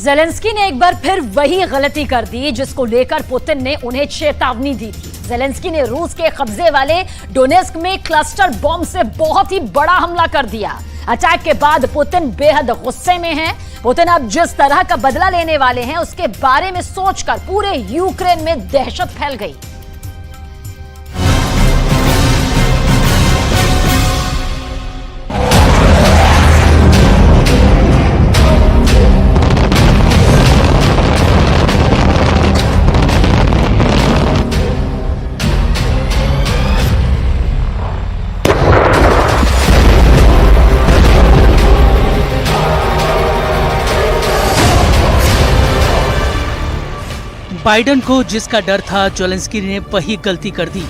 Zelensky ने एक बार फिर वही गलती कर दी जिसको लेकर पुतिन ने उन्हें चेतावनी दी थी। ज़ेलेंस्की ने रूस के कब्जे वाले डोनेस्क में क्लस्टर बॉम्ब से बहुत ही बड़ा हमला कर दिया। अटैक के बाद पुतिन बेहद गुस्से में हैं। पुतिन अब जिस तरह का बदला लेने वाले हैं उसके बारे में सोचकर पूरे यूक्रेन में दहशत फैल गई। बाइडेन को जिसका डर था, ज़ेलेंस्की ने वही गलती कर दी।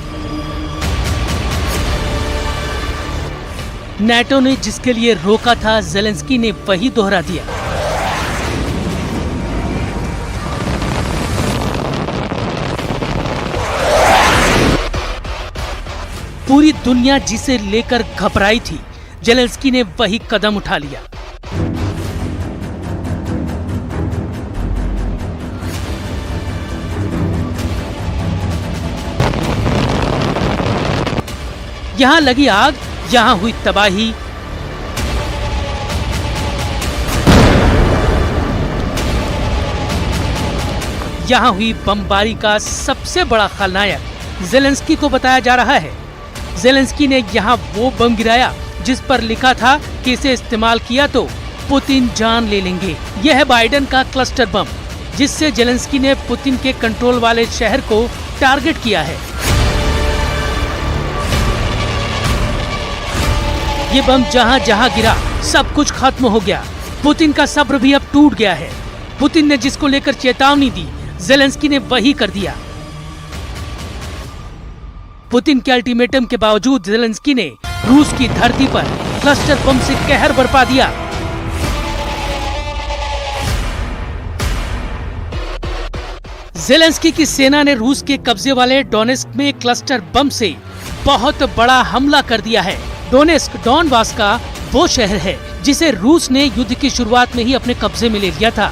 नाटो ने जिसके लिए रोका था, ज़ेलेंस्की ने वही दोहरा दिया। पूरी दुनिया जिसे लेकर घबराई थी, ज़ेलेंस्की ने वही कदम उठा लिया। यहाँ लगी आग, यहाँ हुई तबाही। यहाँ हुई बमबारी का सबसे बड़ा खलनायक ज़ेलेंस्की को बताया जा रहा है। ज़ेलेंस्की ने यहाँ वो बम गिराया जिस पर लिखा था कि इसे इस्तेमाल किया तो पुतिन जान ले लेंगे। यह है बाइडेन का क्लस्टर बम, जिससे ज़ेलेंस्की ने पुतिन के कंट्रोल वाले शहर को टारगेट किया है। ये बम जहां जहां गिरा, सब कुछ खत्म हो गया। पुतिन का सब्र भी अब टूट गया है। पुतिन ने जिसको लेकर चेतावनी दी, ज़ेलेंस्की ने वही कर दिया। पुतिन के अल्टीमेटम के बावजूद ज़ेलेंस्की ने रूस की धरती पर क्लस्टर बम से कहर बरपा दिया। ज़ेलेंस्की की सेना ने रूस के कब्जे वाले डोनेस्क में क्लस्टर बम से बहुत बड़ा हमला कर दिया है। डोनेस्क डॉनबास का वो शहर है जिसे रूस ने युद्ध की शुरुआत में ही अपने कब्जे में ले लिया था।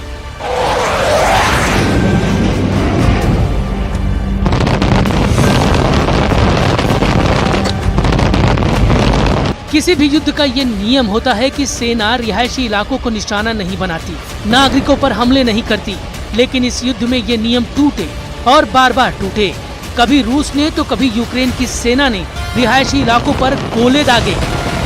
किसी भी युद्ध का ये नियम होता है कि सेना रिहायशी इलाकों को निशाना नहीं बनाती, नागरिकों पर हमले नहीं करती। लेकिन इस युद्ध में ये नियम टूटे और बार बार टूटे। कभी रूस ने तो कभी यूक्रेन की सेना ने रिहायशी इलाकों पर गोले दागे,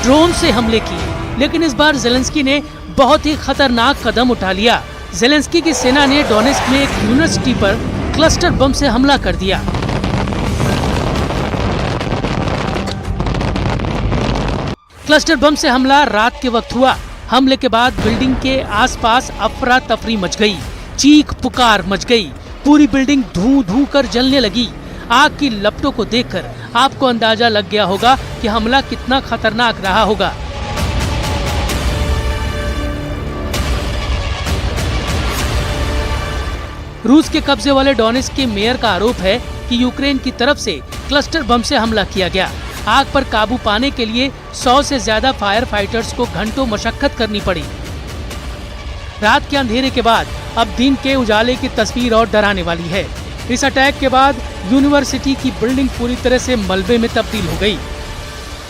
ड्रोन से हमले किए। लेकिन इस बार ज़ेलेंस्की ने बहुत ही खतरनाक कदम उठा लिया। ज़ेलेंस्की की सेना ने डोनेस्क में एक यूनिवर्सिटी पर क्लस्टर बम से हमला कर दिया। क्लस्टर बम से हमला रात के वक्त हुआ। हमले के बाद बिल्डिंग के आसपास अफरा तफरी मच गई, चीख पुकार मच गई। पूरी बिल्डिंग धू धू कर जलने लगी। आग की लपटों को देखकर आपको अंदाजा लग गया होगा कि हमला कितना खतरनाक रहा होगा। रूस के कब्जे वाले डोनेस्क के मेयर का आरोप है कि यूक्रेन की तरफ से क्लस्टर बम से हमला किया गया। आग पर काबू पाने के लिए 100 से ज्यादा फायर फाइटर्स को घंटों मशक्कत करनी पड़ी। रात के अंधेरे के बाद अब दिन के उजाले की तस्वीर और डराने वाली है। इस अटैक के बाद यूनिवर्सिटी की बिल्डिंग पूरी तरह से मलबे में तब्दील हो गई।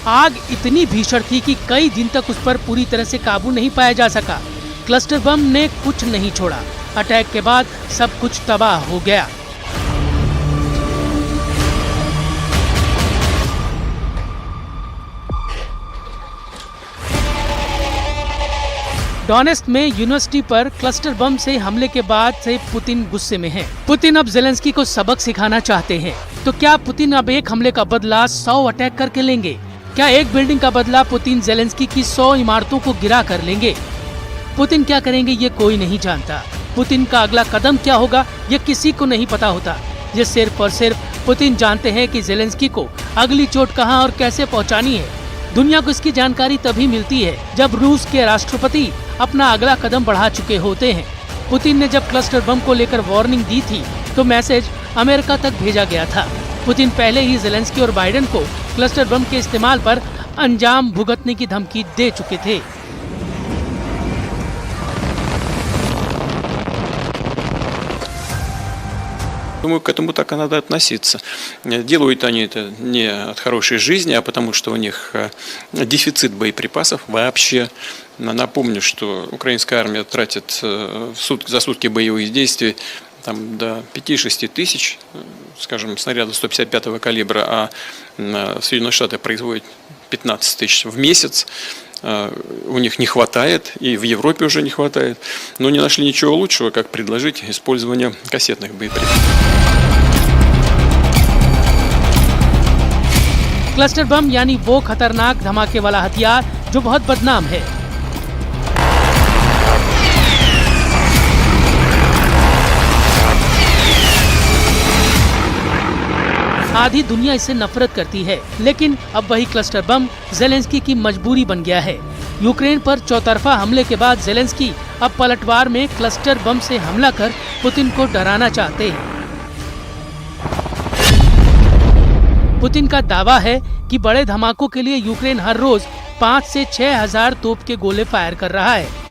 आग इतनी भीषण थी कि कई दिन तक उस पर पूरी तरह से काबू नहीं पाया जा सका। क्लस्टर बम ने कुछ नहीं छोड़ा। अटैक के बाद सब कुछ तबाह हो गया। डोनेस्क में यूनिवर्सिटी पर क्लस्टर बम से हमले के बाद से पुतिन गुस्से में हैं। पुतिन अब ज़ेलेंस्की को सबक सिखाना चाहते हैं। तो क्या पुतिन अब एक हमले का बदला 100 अटैक करके लेंगे? क्या एक बिल्डिंग का बदला पुतिन ज़ेलेंस्की की 100 इमारतों को गिरा कर लेंगे? पुतिन क्या करेंगे ये कोई नहीं जानता। पुतिन का अगला कदम क्या होगा ये किसी को नहीं पता होता। ये सिर्फ और सिर्फ पुतिन जानते हैं कि ज़ेलेंस्की को अगली चोट कहां और कैसे पहुंचानी है। दुनिया को इसकी जानकारी तभी मिलती है जब रूस के राष्ट्रपति अपना अगला कदम बढ़ा चुके होते हैं। पुतिन ने जब क्लस्टर बम को लेकर वार्निंग दी थी तो मैसेज अमेरिका तक भेजा गया था। पुतिन पहले ही ज़ेलेंस्की और बाइडेन को क्लस्टर बम के इस्तेमाल पर अंजाम भुगतने की धमकी दे चुके थे। Думаю, к этому так и надо относиться. Делают они это не от хорошей жизни, а потому что у них дефицит боеприпасов вообще. Напомню, что украинская армия тратит за сутки боевых действий там, до 5-6 тысяч, скажем, снарядов 155-го калибра, а Соединенные Штаты производят 15 тысяч в месяц. У них не хватает, и в Европе уже не хватает, но не нашли ничего лучшего, как предложить использование кассетных боеприпасов. क्लस्टर बम यानी वो खतरनाक धमाके वाला हथियार जो बहुत बदनाम है। आधी दुनिया इससे नफरत करती है, लेकिन अब वही क्लस्टर बम ज़ेलेंस्की की मजबूरी बन गया है। यूक्रेन पर चौतरफा हमले के बाद ज़ेलेंस्की अब पलटवार में क्लस्टर बम से हमला कर पुतिन को डराना चाहते हैं। पुतिन का दावा है कि बड़े धमाकों के लिए यूक्रेन हर रोज 5 से 6 हजार तोप के गोले फायर कर रहा है।